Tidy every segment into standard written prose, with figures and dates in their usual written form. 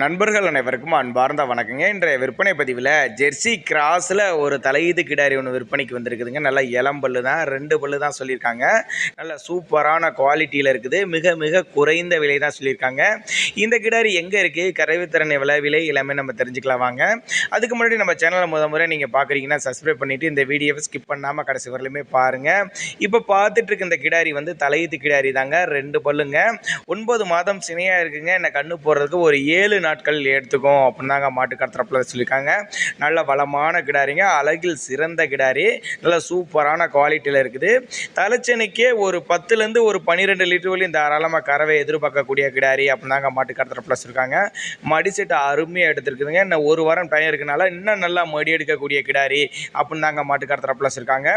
நண்பர்கள் அனைவருக்கும் அன்பார்ந்த வணக்கங்க. இன்றைய விற்பனை பதிவில் ஜெர்சி கிராஸில் ஒரு தலையீது கிடாரி ஒன்று விற்பனைக்கு வந்திருக்குதுங்க. நல்ல இளம் பல்லு தான், 2 பல்லு தான் சொல்லியிருக்காங்க. நல்ல சூப்பரான குவாலிட்டியில் இருக்குது. மிக மிக குறைந்த விலை தான் சொல்லியிருக்காங்க. இந்த கிடாரி எங்கே இருக்குது, கறவைத்திறன் எவ்வளோ, விலை எல்லாமே நம்ம தெரிஞ்சுக்கலாம் வாங்க. அதுக்கு முன்னாடி நம்ம சேனலை முறை நீங்கள் பார்க்குறீங்கன்னா சப்ஸ்கிரைப் பண்ணிவிட்டு இந்த வீடியோவை ஸ்கிப் பண்ணாமல் கடைசி வரலுமே பாருங்கள். இப்போ பார்த்துட்டு இருக்க இந்த கிடாரி வந்து தலையீது கிடாரி தாங்க, 2 பல்லுங்க, 9 மாதம் சினையாக இருக்குங்க. என்ன கண்ணு போடுறதுக்கு ஒரு 7 நாட்கள் எடுத்துக்கும் அப்படின்னு தாங்க மாட்டுக்கார் தரப்பில் சொல்லியிருக்காங்க. நல்ல வளமான கிடாரிங்க, அழகில் சிறந்த கிடாரி, நல்ல சூப்பரான குவாலிட்டியில் இருக்குது. தலைச்சனைக்கே ஒரு 10லேருந்து ஒரு 12 லிட்டர் வரையும் தாராளமாக கறவை எதிர்பார்க்கக்கூடிய கிடாரி அப்படின்னு தாங்க மாட்டுக்கார் தரப்பில் சொல்லியிருக்காங்க. மடி செட்டு அருமையாக எடுத்துருக்குதுங்க. இன்னும் ஒரு வாரம் டைம் இருக்கனால இன்னும் நல்லா மடி எடுக்கக்கூடிய கிடாரி அப்படின்னு தாங்க மாட்டுக்கார் தரப்பில் சொல்லியிருக்காங்க.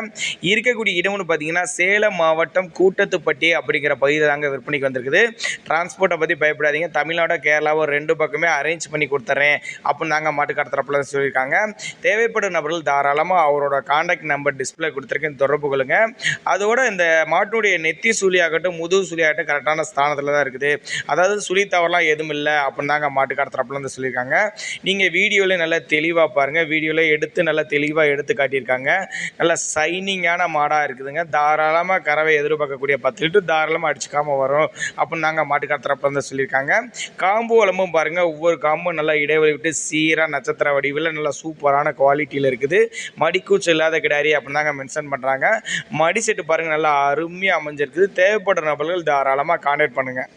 இருக்கக்கூடிய இடம்னு பார்த்தீங்கன்னா சேலம் மாவட்டம் கூட்டத்துப்பட்டி அப்படிங்கிற பகுதியில் தாங்க விற்பனைக்கு வந்திருக்குது. டிரான்ஸ்போர்ட்டை பற்றி பயப்படாதீங்க, தமிழ்நாடு கேரளாவும் 2 பக்கமே அரேஞ்ச் பண்ணி கொடுத்துறேன் அப்படின்னு தாங்க மாட்டுக்கார தரப்பில் சொல்லியிருக்காங்க. தேவைப்படும் நபர்கள் தாராளமாக அவரோட கான்டாக்ட் நம்பர் டிஸ்பிளே கொடுத்துருக்கேன், தொடர்பு கொள்ளுங்க. அதோட இந்த மாட்டுடைய நெத்தி சுழியாகட்டும் முதுகு சுழியாகட்டும் கரெக்டான ஸ்தானத்தில் தான் இருக்குது. அதாவது சுழி தவறலாம் எதுவும் இல்லை அப்படின்னு தாங்க மாட்டுக்கார தரப்பில் வந்து சொல்லியிருக்காங்க. நீங்கள் வீடியோவில் நல்லா தெளிவாக பாருங்கள், வீடியோவில் எடுத்து நல்லா தெளிவாக எடுத்து காட்டியிருக்காங்க. நல்லா சைனிங்கான மாடாக இருக்குதுங்க. தாராளமாக கறவை எதிர்பார்க்கக்கூடிய 10 லிட்டர் தாராளமாக அடிச்சுக்காமல் வரும் அப்படின்னு தாங்க மாட்டுக்கார தரப்பில் வந்து சொல்லியிருக்காங்க. காம்பு வளமும் பாருங்கள், ஒவ்வொரு காம்பும் நல்லா இடைவெளி விட்டு சீராக நட்சத்திர வடிவில் நல்லா சூப்பரான குவாலிட்டியில் இருக்குது. மடிக்கூச்சு இல்லாத கிடாரி அப்படின்னு தாங்க மென்ஷன் பண்ணுறாங்க. மடி செட்டு பாருங்கள் நல்லா அருமையாக அமைஞ்சிருக்குது. தேவைப்படுற நபர்கள் தாராளமாக கான்டாக்ட் பண்ணுங்கள்.